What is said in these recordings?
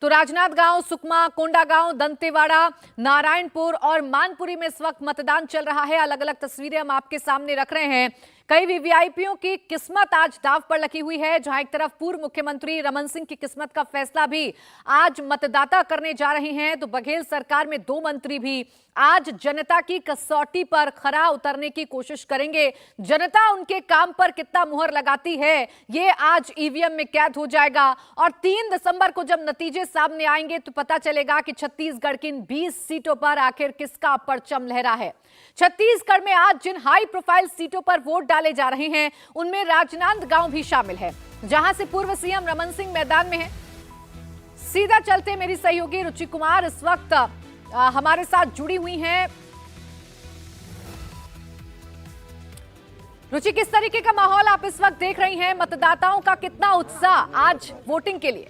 तो राजनांदगांव, सुकमा, कोंडागांव, दंतेवाड़ा, नारायणपुर और मानपुरी में इस वक्त मतदान चल रहा है। अलग अलग तस्वीरें हम आपके सामने रख रहे हैं। कई वीवीआईपीओं की किस्मत आज दांव पर लगी हुई है। जहां एक तरफ पूर्व मुख्यमंत्री रमन सिंह की किस्मत का फैसला भी आज मतदाता करने जा रहे हैं, तो बघेल सरकार में 2 मंत्री भी आज जनता की कसौटी पर खरा उतरने की कोशिश करेंगे। जनता उनके काम पर कितना मुहर लगाती है, ये आज ईवीएम में कैद हो जाएगा। और 3 दिसंबर को जब नतीजे सामने आएंगे तो पता चलेगा कि छत्तीसगढ़ की इन 20 सीटों पर आखिर किसका परचम लहरा है। छत्तीसगढ़ में आज जिन हाई प्रोफाइल सीटों पर वोट डाले जा रहे हैं, उनमें राजनांदगांव भी शामिल है, जहां से पूर्व सीएम रमन सिंह मैदान में है। सीधा चलते मेरी सहयोगी रुचि कुमार इस वक्त हमारे साथ जुड़ी हुई हैं। रुचि, किस तरीके का माहौल आप इस वक्त देख रही हैं? मतदाताओं का कितना उत्साह आज वोटिंग के लिए?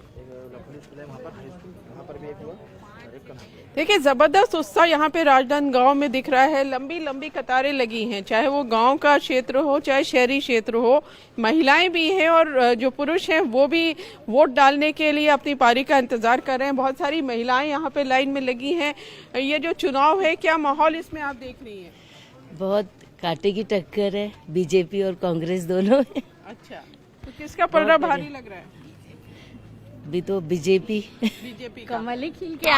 देखिए, जबरदस्त उत्साह यहाँ पे राजनांदगांव में दिख रहा है। लंबी लंबी कतारें लगी हैं, चाहे वो गांव का क्षेत्र हो चाहे शहरी क्षेत्र हो। महिलाएं भी हैं और जो पुरुष हैं वो भी वोट डालने के लिए अपनी पारी का इंतजार कर रहे हैं। बहुत सारी महिलाएं यहाँ पे लाइन में लगी हैं। ये जो चुनाव है, क्या माहौल इसमें आप देख रही हैं? बहुत कांटे की टक्कर है, बीजेपी और कांग्रेस दोनों है। अच्छा, तो किसका पलड़ा भारी लग रहा है? भी तो बीजेपी कमल ही खिल के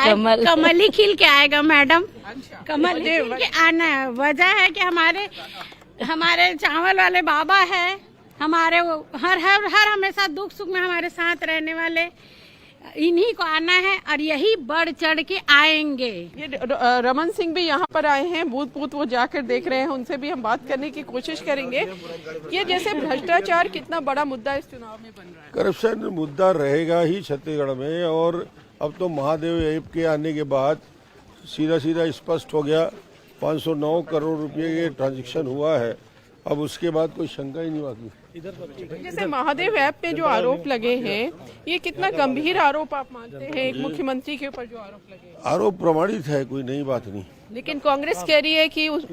आएगा मैडम। अच्छा, कमल ही खिल के आना है। वजह है कि हमारे चावल वाले बाबा है, हमारे वो हर हमेशा दुख सुख में हमारे साथ रहने वाले, इन्हीं को आना है और यही बढ़ चढ़ के आएंगे। ये रमन सिंह भी यहाँ पर आए हैं, बूथ बूथ वो जाकर देख रहे हैं। उनसे भी हम बात करने की कोशिश करेंगे। ये जैसे भ्रष्टाचार कितना बड़ा मुद्दा इस चुनाव में बन रहा है। करप्शन मुद्दा रहेगा ही छत्तीसगढ़ में। और अब तो महादेव ऐप के आने के बाद सीधा स्पष्ट हो गया। 509 करोड़ रुपये के ट्रांजैक्शन हुआ है। अब उसके बाद कोई शंका ही नहीं बाकी। जैसे महादेव ऐप पे जो आरोप लगे हैं, ये कितना गंभीर आरोप आप मानते हैं? एक मुख्यमंत्री के ऊपर जो आरोप लगे, आरोप प्रमाणित है, कोई नई बात नहीं। लेकिन कांग्रेस कह रही है कि उस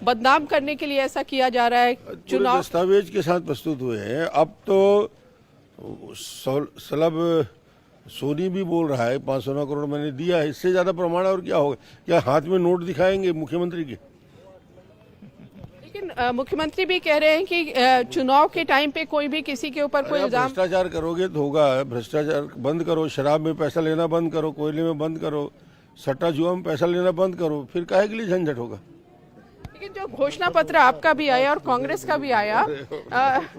बदनाम करने के लिए ऐसा किया जा रहा है। चुनाव दस्तावेज के साथ प्रस्तुत हुए हैं। अब तो सलब सोनी भी बोल रहा है 509 करोड़ मैंने दिया है। इससे ज्यादा प्रमाण और क्या होगा? क्या हाथ में नोट दिखाएंगे मुख्यमंत्री के? लेकिन मुख्यमंत्री भी कह रहे हैं कि चुनाव के टाइम पे कोई भी किसी के ऊपर कोई इल्जाम। भ्रष्टाचार करोगे तो होगा। भ्रष्टाचार बंद करो, शराब में पैसा लेना बंद करो, कोयले में बंद करो, सट्टा जुआ में पैसा लेना बंद करो, फिर काहे के लिए झंझट होगा? लेकिन जो घोषणा पत्र आपका भी आया और कांग्रेस का भी आया,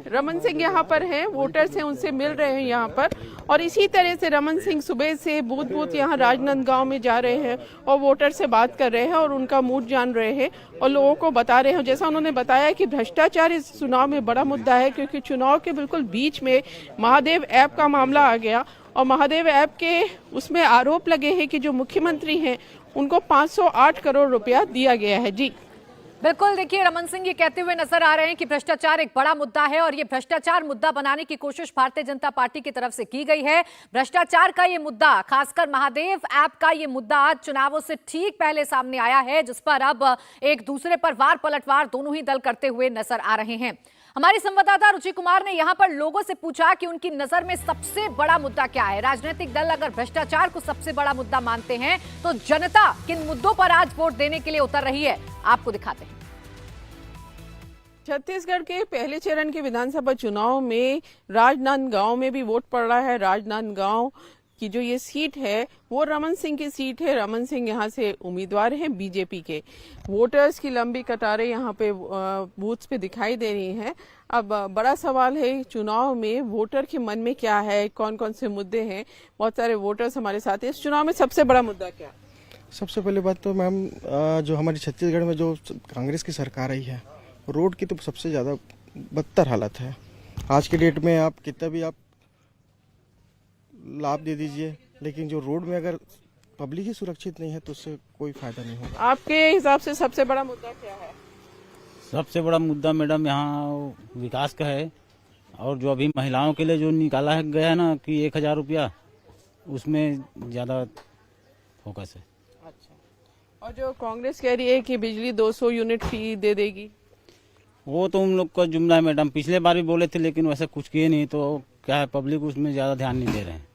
रमन सिंह यहाँ पर हैं, वोटर्स हैं, उनसे मिल रहे हैं यहाँ पर। और इसी तरह से रमन सिंह सुबह से बूथ बूथ यहाँ राजनांदगांव में जा रहे हैं और वोटर से बात कर रहे हैं और उनका मूड जान रहे हैं और लोगों को बता रहे हैं। जैसा उन्होंने बताया कि भ्रष्टाचार इस चुनाव में बड़ा मुद्दा है, क्योंकि चुनाव के बिल्कुल बीच में महादेव ऐप का मामला आ गया और महादेव ऐप के उसमें आरोप लगे हैं कि जो मुख्यमंत्री हैं उनको 508 करोड़ रुपया दिया गया है। जी बिल्कुल, देखिए रमन सिंह ये कहते हुए नजर आ रहे हैं कि भ्रष्टाचार एक बड़ा मुद्दा है और ये भ्रष्टाचार मुद्दा बनाने की कोशिश भारतीय जनता पार्टी की तरफ से की गई है। भ्रष्टाचार का ये मुद्दा, खासकर महादेव ऐप का ये मुद्दा आज चुनावों से ठीक पहले सामने आया है, जिस पर अब एक दूसरे पर वार पलटवार दोनों ही दल करते हुए नजर आ रहे हैं। हमारी संवाददाता रुचि कुमार ने यहां पर लोगों से पूछा कि उनकी नजर में सबसे बड़ा मुद्दा क्या है। राजनीतिक दल अगर भ्रष्टाचार को सबसे बड़ा मुद्दा मानते हैं तो जनता किन मुद्दों पर आज वोट देने के लिए उतर रही है, आपको दिखाते हैं। छत्तीसगढ़ के पहले चरण के विधानसभा चुनाव में राजनांदगांव में भी वोट पड़ रहा है। राजनांदगांव की जो ये सीट है वो रमन सिंह की सीट है। रमन सिंह यहाँ से उम्मीदवार हैं बीजेपी के। वोटर्स की लंबी कतारें यहाँ पे बूथ्स पे दिखाई दे रही हैं। अब बड़ा सवाल है चुनाव में वोटर के मन में क्या है, कौन कौन से मुद्दे हैं। बहुत सारे वोटर्स हमारे साथ हैं। इस चुनाव में सबसे बड़ा मुद्दा क्या है? सबसे पहले बात तो मैम, जो हमारी छत्तीसगढ़ में जो कांग्रेस की सरकार आई है, रोड की तो सबसे ज़्यादा बदतर हालत है। आज के डेट में आप कितना भी आप लाभ दे दीजिए, लेकिन जो रोड में अगर पब्लिक ही सुरक्षित नहीं है तो उससे कोई फायदा नहीं होगा। आपके हिसाब से सबसे बड़ा मुद्दा क्या है? सबसे बड़ा मुद्दा मैडम यहाँ विकास का है। और जो अभी महिलाओं के लिए जो निकाला गया है ना कि 1000 रुपया, उसमें ज़्यादा फोकस है। अच्छा, और जो कांग्रेस कह रही है कि बिजली 200 यूनिट फ्री दे देगी, वो तो उन लोग का जुमला है मैडम। पिछले बार भी बोले थे लेकिन वैसे कुछ किए नहीं, तो क्या है पब्लिक उसमें ज़्यादा ध्यान नहीं दे रहे हैं।